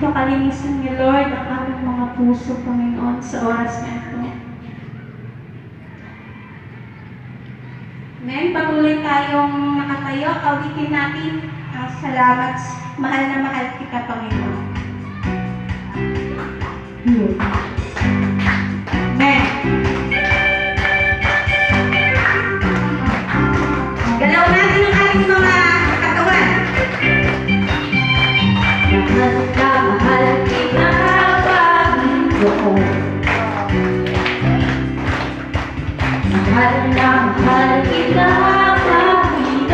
Pakalinisan niyo, Lord, ang aming mga puso, Panginoon, sa oras na ito. Amen. Patuloy tayong nakatayo. Awitin natin ang salamat. Mahal na mahal kita, Panginoon. Amen. Galaw natin ang ating mga katawan. Mahal na mahal kita, Panginoon. Mahal na mahal kita, Panginoon.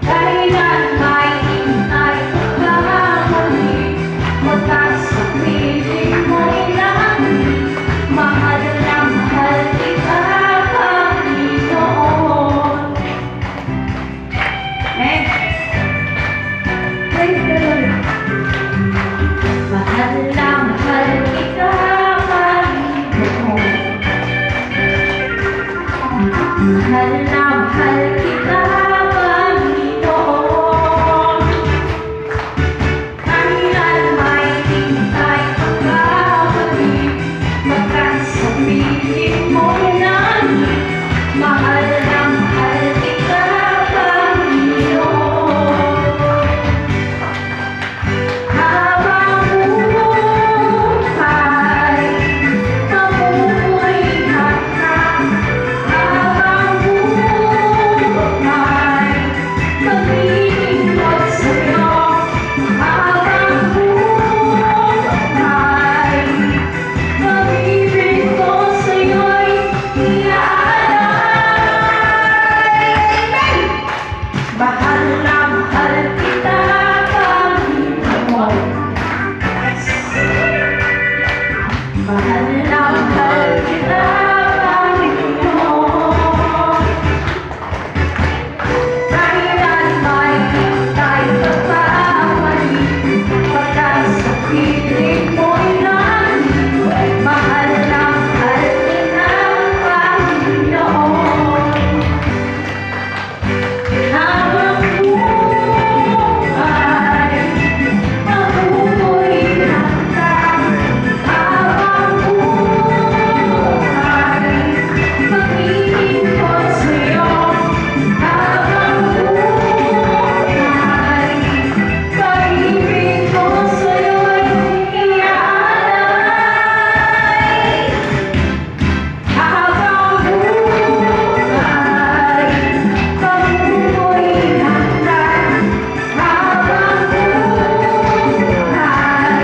Kailan may inay pagkakabalik, magkasakriling mo ilan. Mahal na mahal kita, Panginoon. Kailan may di tayo magkabalik, magkat sa piling mo langit. Mahal na mahal kita, Panginoon. Habang buhay, mamumulihan ka. Habang buhay, maglilingkod sa'yo. Habang buhay, pag-ibig ko sa'yo'y iaalay. Amen! Mahal na mahal kita, Panginoon. Mahal na mahal kita, Panginoon. Kailan may di tayo magkabalik, magkat sa piling mo'y langit. Mahal na mahal kita, Panginoon. Habang buhay, mamumulihan ka. Habang buhay, maglilingkod sa'yo. Habang buhay, pag-ibig ko sa'yo'y iaalay. Habang buhay, mamumulihan ka. Habang buhay,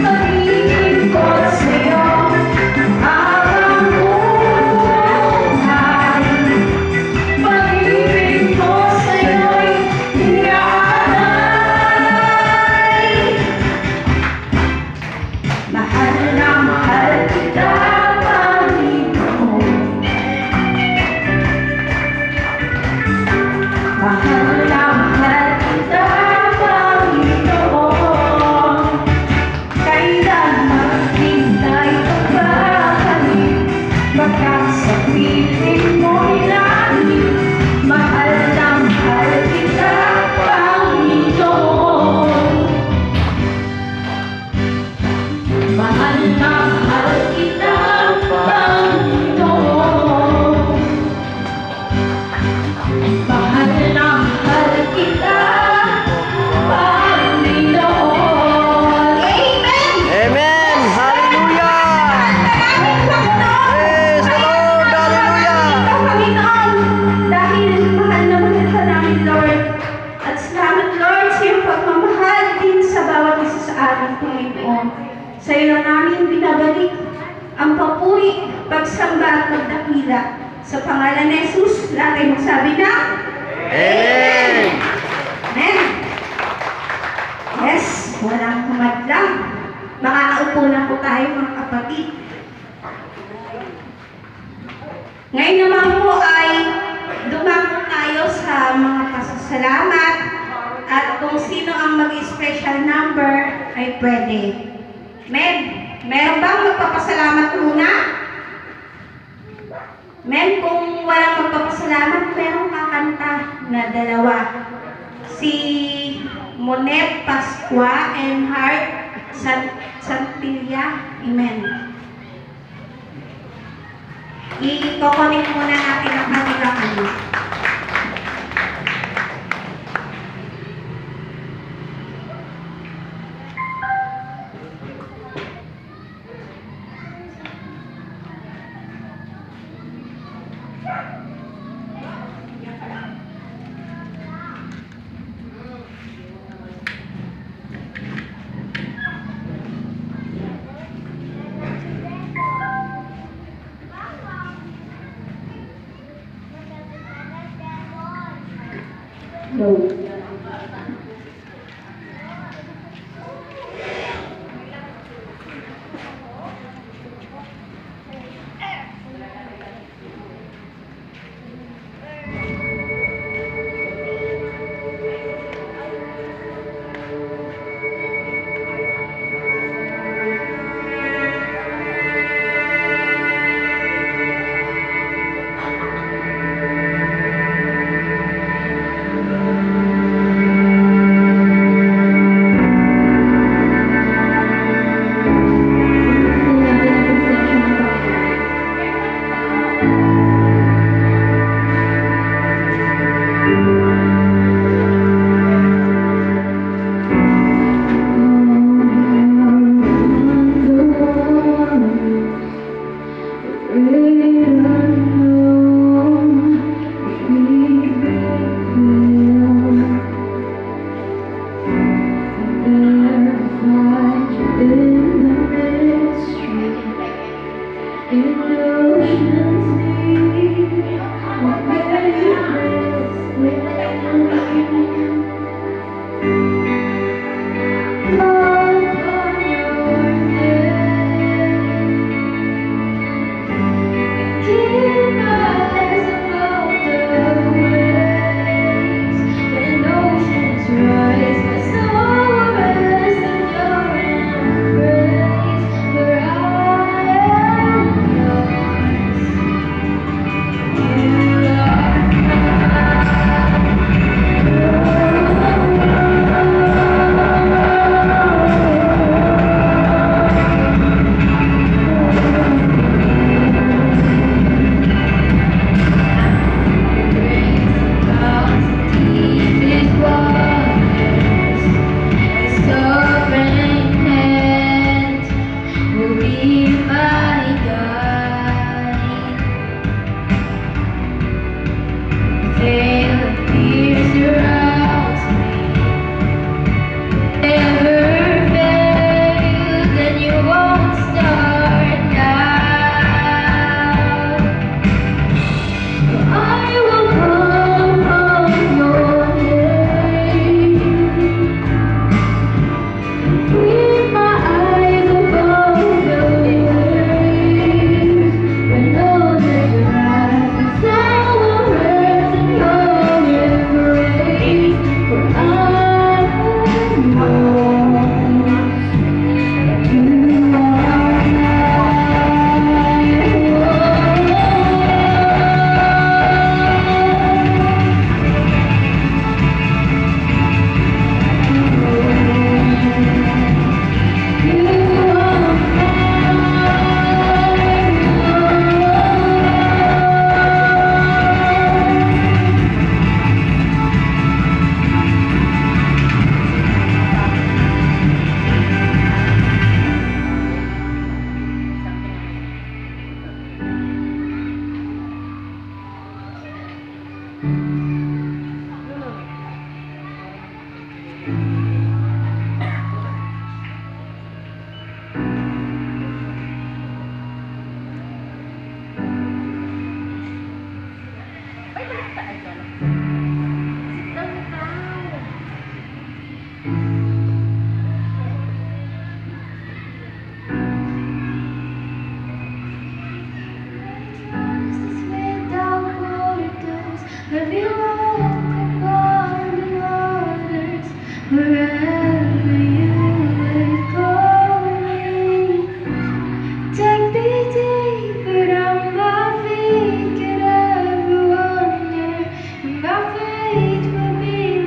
maglilingkod sa'yo. Habang buhay, pag-ibig ko sa'yo'y iaalay. Mahal na mahal kita, Panginoon. Mahal na mahal kita, Panginoon. Kailan maghintay ka babalik, magkat sa piling mo'y langit. Mahal na mahal kita, Panginoon. Mahal na mahal kita, Panginoon. Mahal na mahal kita, Panginoon. Amen! Amen! Hallelujah! Praise the Lord! Hallelujah! Panginoon, dahil mahal na mahal ka namin, Lord. At salamat, Lord, sa iyong pagmamahal din sa bawat isa sa amin, Panginoon. Sa iyo lang namin binabalik ang papuri, pagsamba at pagdakila. Sa pangalan ni Jesus, lahat ay magsabi na, Amen! Amen. Yes, walang kumadlang. Makakaupo na po tayo, mga kapatid. Ngayon naman po ay dumako tayo sa mga pasasalamat at kung sino ang mag-special number ay pwede. Meron bang magpapasalamat muna? Kung walang magpapasalamat, merong kakanta na dalawa. Si Monet Pascua and Heart Santilla. Amen. I-connect muna natin ang kanilang ano. Go. Wherever you would call me, take me deeper down my feet. Could ever wonder if my fate would be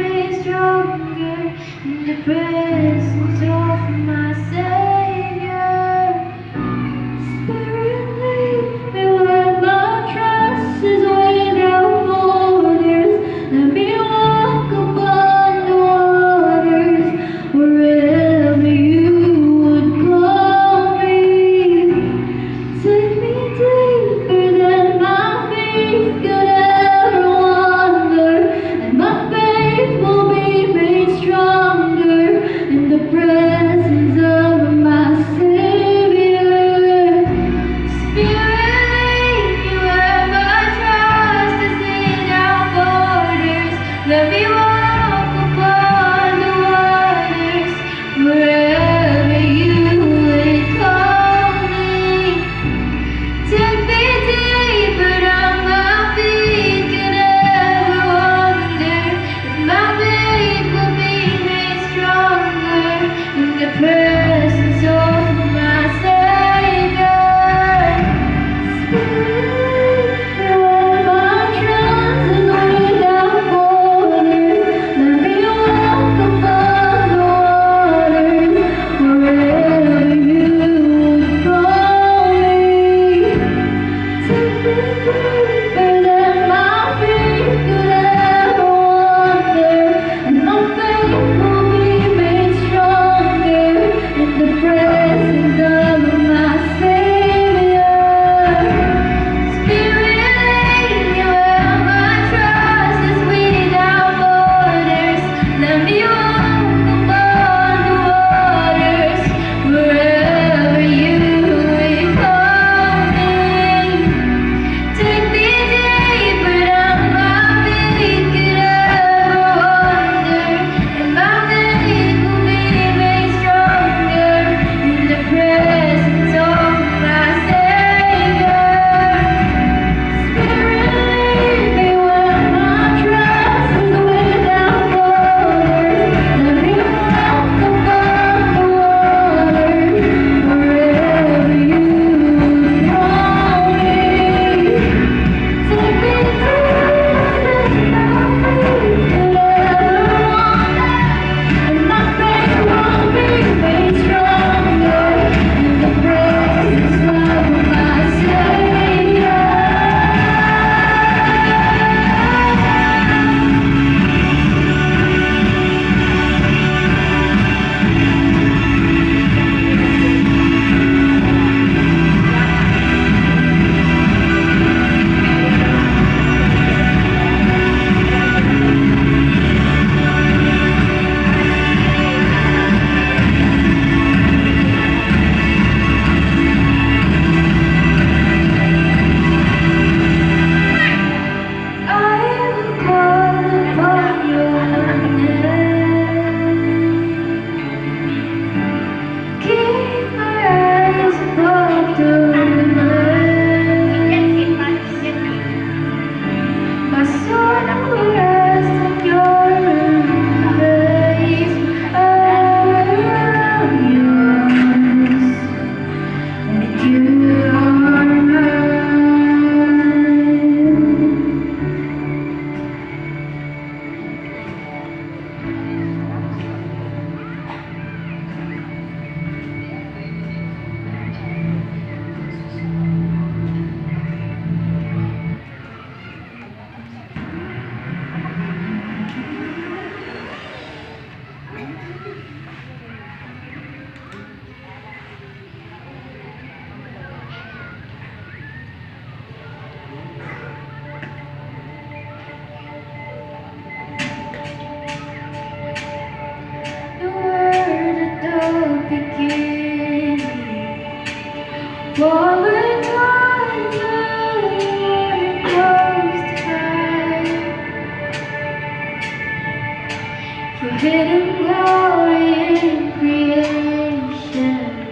hidden glory in creation.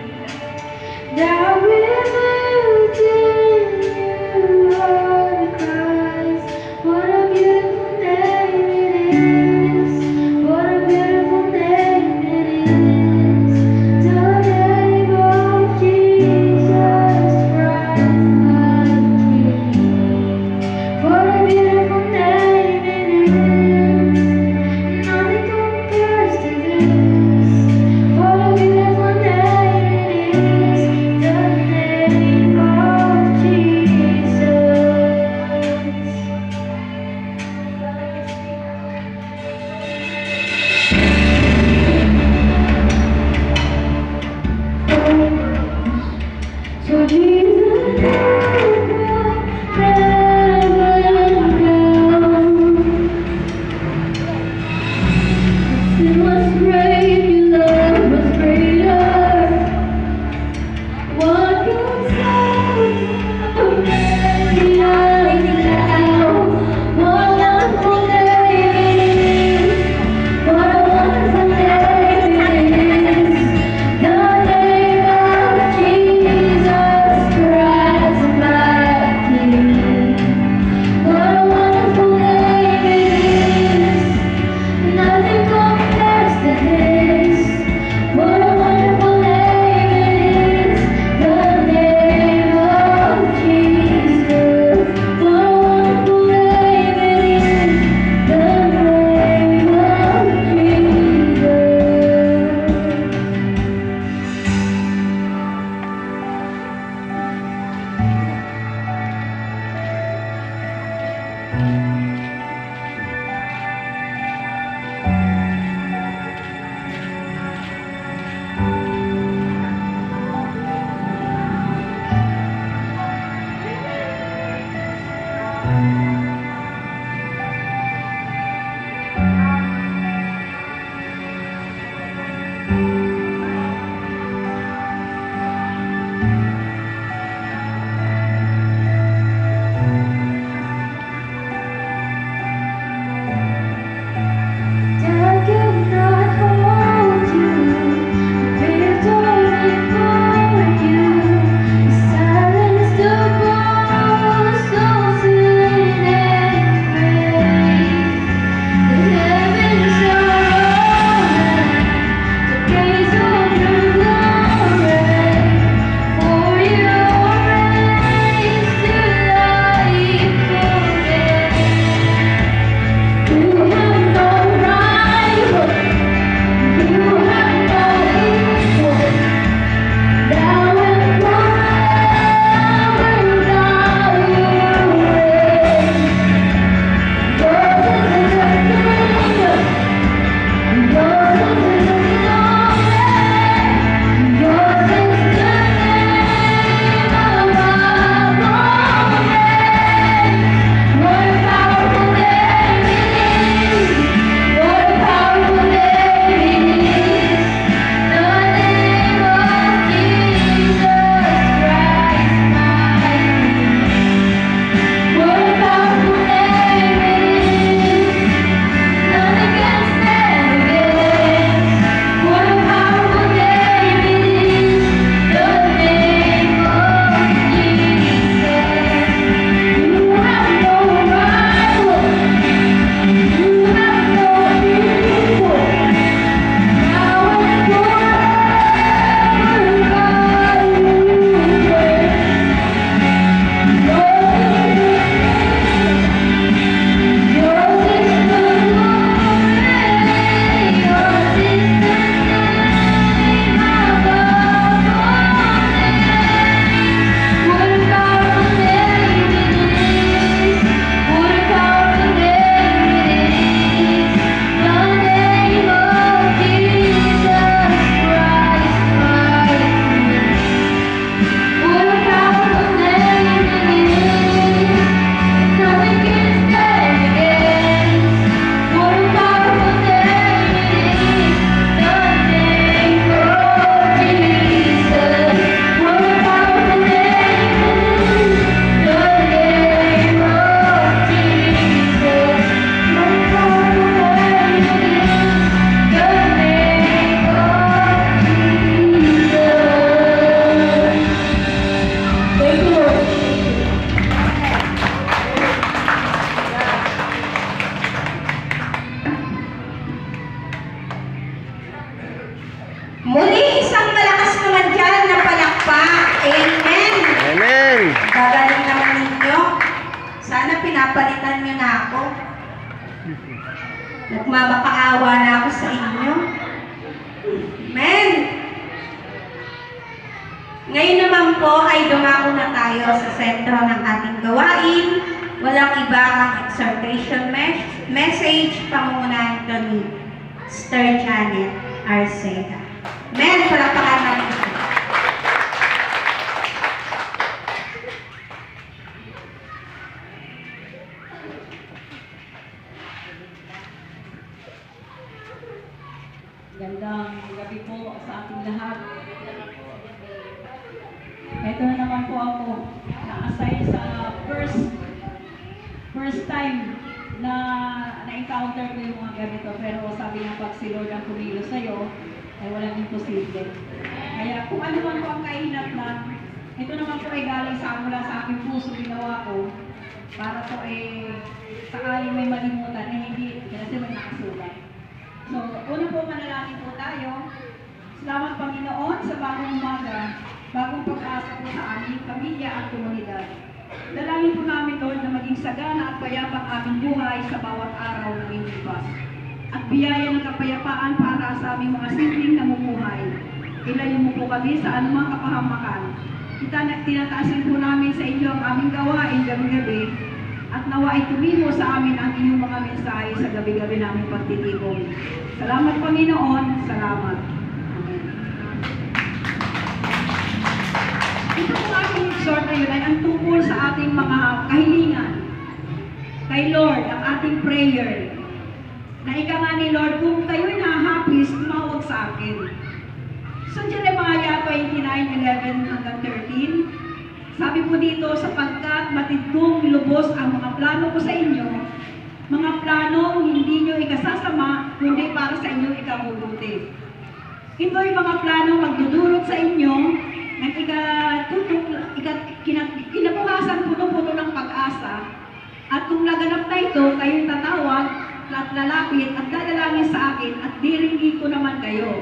That we lived in you, Lord Christ. What a beautiful name it is. What a beautiful name it is. The name of Jesus Christ, my King. What a beautiful name it is. Nothing compares Sinasaktan niyo na ako. Nagmamakaawa na ako sa inyo. Amen! Ngayon naman po ay dumako na tayo sa sentro ng ating gawain. Walang iba ang exhortation message pangungunahan ito ni Sister Janet Arcega. Amen! Palakpakan natin siya. Gandang gabi po sa ating lahat. Ito na naman po ako, na-assign sa first time na na-encounter ko yung mga ganito. Pero sabi nga pag si Lord ang pumilo sa'yo, ay walang imposible. Kaya kung ano man po ang kahinatnan, ito naman po ay galing sa mula sa aking puso ginawa ko para po ay sakaling may malimutan, hindi kasi may nakasulat. So, una po manalangin po tayo. Salamat Panginoon sa bagong umaga, bagong pag-asa po sa aming pamilya at komunidad. Dalangin po namin, Lord, na maging sagana at payapang aming buhay sa bawat araw na inipas. At biyaya ng kapayapaan para sa aming mga simpleng namumuhay. Ilayo mo po kami sa anumang kapahamakan. Tinataasin po namin sa inyo ang aming gawain gabi-gabi at nawa ay tumimo sa amin ang inyong mga mensahe sa gabi-gabi naming pagtitipon. Salamat Panginoon, salamat. Amen. Ito po aking exhort na yun ay ang tungkol sa ating mga kahilingan. Kay Lord, ang ating prayer. Na ika nga ni Lord, kung kayo'y nahahapis, tumawag sa akin. So Jeremiah 29:11 hanggang 13, sabi po dito, sapagkat matid kong lubos ang mga plano ko sa inyo, mga planong hindi nyo ikasasama, kundi para sa inyo ikabubuti. Ito'y mga planong magdudulot sa inyo ng kinabukasan puno-puno ng pag-asa. At kung laganap na ito, kayo'y tatawag at lalapit at dadalangin sa akin at diringgin ko naman kayo.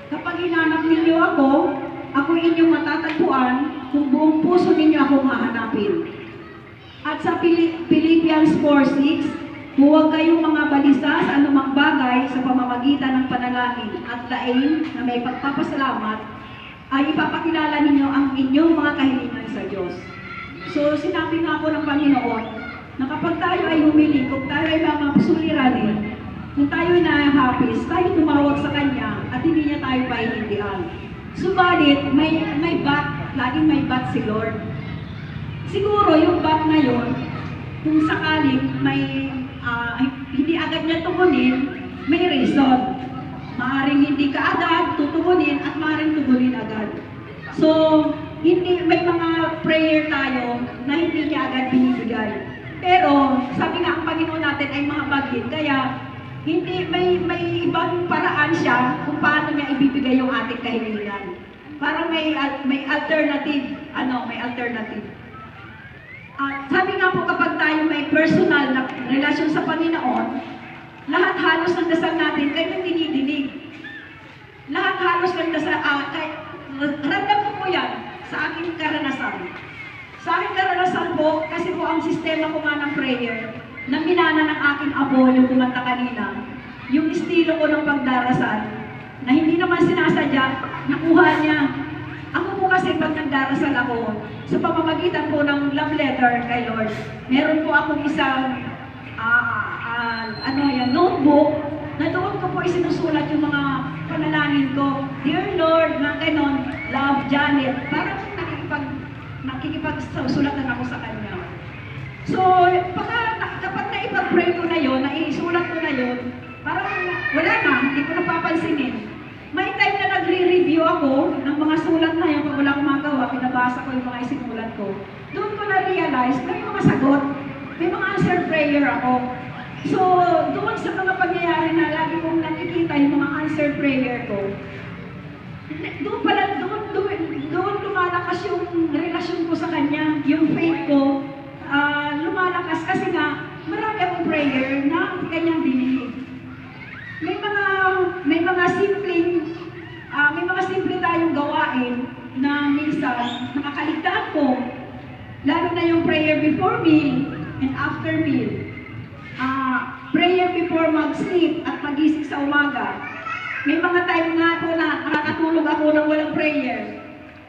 Kapag hinanap ninyo ako, ako'y inyong matatagpuan kung buong puso ninyo ako mahanapin. At sa Philippians 4:6, huwag kayong mga balisa sa anumang bagay sa pamamagitan ng panalangin at laing na may pagpapasalamat ay ipapakilala ninyo ang inyong mga kahilingan sa Diyos. So sinabi nga po ng Panginoon na kapag tayo ay humiling, kung tayo ay mamasuliranin, kung tayo ay nahahapis, tayo tumawag sa Kanya at hindi niya tayo pahihindihan. Subalit, may bat, laging may bat si Lord. Siguro yung bat na yun, kung sakaling hindi agad niya tugunin, may reason. Maaring hindi ka agad tutugunin at maaring tugunin agad. So, may mga prayer tayo na hindi niya agad binibigay. Pero, sabi nga ang Panginoon natin ay mga bagin, kaya hindi may ibang paraan siya kung paano niya ibibigay yung ating kahilingan. Parang may alternative, may alternative. Sabi nga po kapag tayo may personal na relasyon sa Panginoon, lahat halos ng dasal natin kanyang dinidinig. Lahat halos ng dasal, ramdam ko po yan sa aking karanasan. Sa aking karanasan po, kasi po ang sistema ko nga ng prayer, na minana ng aking abo yung kumanta kanina, yung estilo ko ng pagdarasal, na hindi naman sinasadya, nakuha niya. Ako po kasi pag nagdarasal ako, sa pamamagitan po ng love letter kay Lord, meron po akong isang notebook, na doon ko po isinusulat yung mga panalangin ko. Dear Lord, na ganon, love Janet, parang nakikipagsulatan ako sa Kanya. So, kapag naipag-pray ko na yun, naisulat ko na yun, parang wala na, hindi ko napapansinin. May time na nagre-review ako ng mga sulat na yun, pag wala akong magawa, pinabasa ko yung mga isinulat ko. Doon ko na-realize, may mga sagot, may mga answer prayer ako. So, doon sa mga pangyayari na lagi kong nakikita yung mga answer prayer ko, doon lumalakas yung relasyon ko sa Kanya, yung faith ko, lumalakas kasi nga marami akong prayer na Kanyang dinig. May mga simple tayong gawain na minsan nakakaligtaan ko, lalo na yung prayer before meal and after meal. prayer before mag-sleep at magising sa umaga. May mga time nga po na nakakatulog ako ng walang prayer.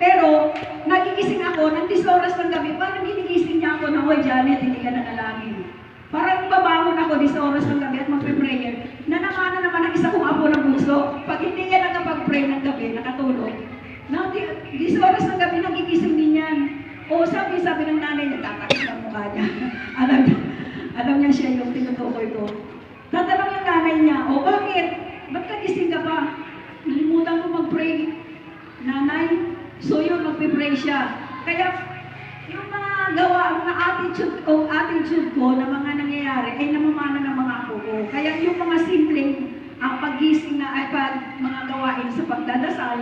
Pero, nagigising ako ng 10 oras ng gabi, parang ginigising niya ako na, "Hoy, Janet, hindi ka nanalangin." Parang babangon ako 10 oras ng gabi at magpe-prayer. Nanamana naman ang isa kong apo ng bunso. Pag hindi yan nakapag-pray ng gabi, nakatulog. Na 10 oras ng gabi, nagigising din yan. O sabi ng nanay niya, tatakit ang mukha niya. alam niya siya yung tinutukoy ko. Tatanong yung nanay niya, "O bakit? Ba't kagising ka pa?" "Nalimutan ko mag-pray, nanay." So yun, magpe-pray siya. Kaya yung mga mga attitude ko na mga nangyayari ay namamana ng mga apo ko. Kaya yung mga simpleng paggising na ay mga gawain sa pagdadasal,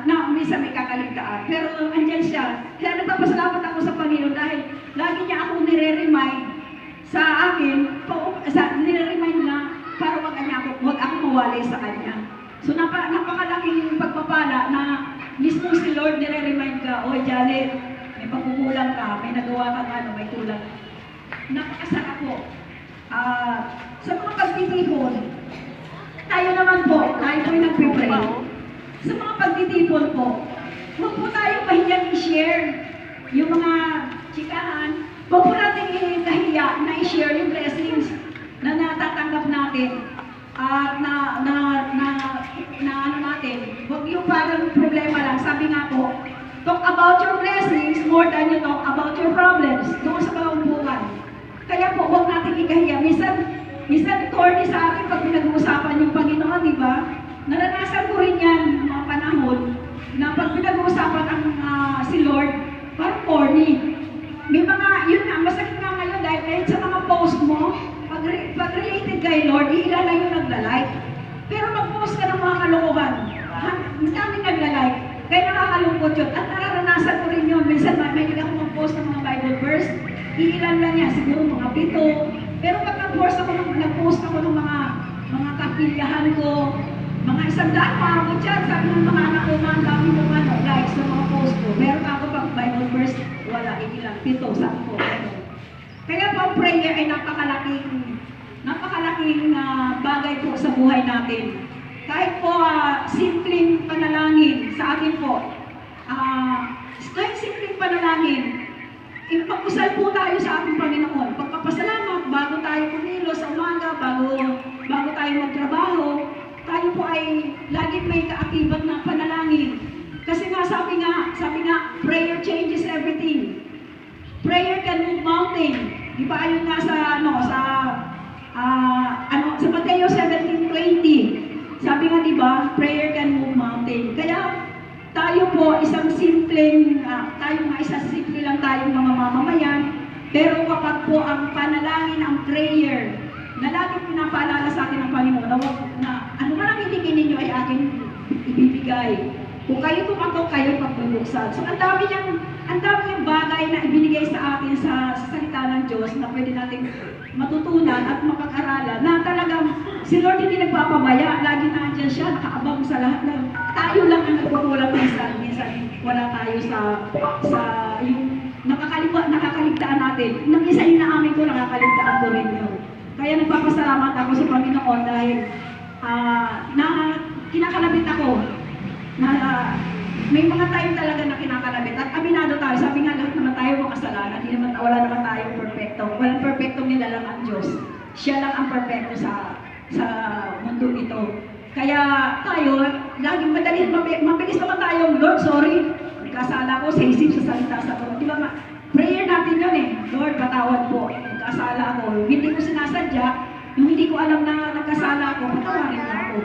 na minsan may kakaligtaan. Pero andyan siya. Kaya nagpapasalamat ako sa Panginoon dahil lagi niya ako nire-remind sa akin, nire-remind na para wag ako mawalay sa Kanya. So napakalaking pagpapala na mismo si Lord nire-remind ka, "Oy, Janet, may pagkukulang ka, may nagawa kang may kulang." Napakasarap po. Sa mga pagtitipon, tayo naman po, tayo po yung nagpipray. Sa mga pagtitipon po, huwag po tayo mahiyang i-share yung mga chikahan. Huwag po natin kahiya na i-share yung blessings na natatanggap natin. At natin. Huwag yung parang problema lang. Sabi nga po, talk about your blessings more than you talk about your problems. Doon sa bawang buwan. Kaya po, huwag natin ikahiya. Minsan corny sa akin pag pinag-uusapan yung Panginoon, di ba? Naranasan ko rin yan mga panahon na pag pinag-uusapan ang si Lord, parang corny. May mga, yun nga, masakit nga ngayon dahil sa mga post mo, pag related kay Lord, ilan na yung nagla-like. Pero mag-post ka ng mga kalokohan. Ang daming nagla-like. Kaya nakakalungkot yun. At nararanasan ko rin yun. Minsan may ako mag-post ng mga Bible verse, iilan lang niya, siguro mga 7. Pero pag nag-post ako ng mga kapilyahan ko, mga 100, maabot yan. Sabi ng mga anak ko, ang dami ng likes sa mga post ko. Meron ako pag Bible verse, wala, iilan, 7, sabi ko. Kaya po ang prayer ay napakalaking bagay po sa buhay natin. Kahit po simpleng panalangin sa atin po, kahit simpleng panalangin, ipag-usal po tayo sa ating Panginoon. Pagpapasalamat, bago tayo kumilos sa umaga, bago tayo magtrabaho, tayo po ay laging may kaakibat na panalangin. Kasi nga, sabi nga, prayer changes everything. Prayer can move mountain. Di ba ayun nga sa Mateo 17:20. Sabi nga, di ba, prayer can move mountain. Kaya tayo po isang simple lang tayong mga mamamayan, pero kapag po ang panalangin, ang prayer, na laging pinapaalala sa atin ng Panginoon, na ano man ang hinihingi ninyo ay akin ibibigay. Kung kayo tumatok, kayo pagbubuksan. So ang dami niyang bagay na ibinigay sa atin sa salita ng Diyos na pwede natin matutunan at mapag-aralan na talagang si Lord hindi nagpapabaya. Lagi nandiyan siya, nakaabang sa lahat ng tayo lang ang nagkukulang minsan. Minsan wala tayo sa yung nakakaligtaan natin. Nang isa inaamin ko, nakakaligtaan ko rin yun. Kaya nagpapasalamat ako sa Panginoon dahil kinakalabit ako na may mga time talaga na kinakalabit. At aminado tayo, sabi nga lahat naman tayo makasalanan, wala naman tayong perfecto. Walang perfecto nila lang ang Diyos. Siya lang ang perfecto sa mundo ito. Kaya tayo, laging mabilis naman tayong, "Lord, sorry, nagkasala ko sa isip, sa salita, sa tulong." Di ba, prayer natin yun eh. "Lord, patawad po, nagkasala ako. Hindi ko sinasadya, yung hindi ko alam na nagkasala ako, patawarin mo ako."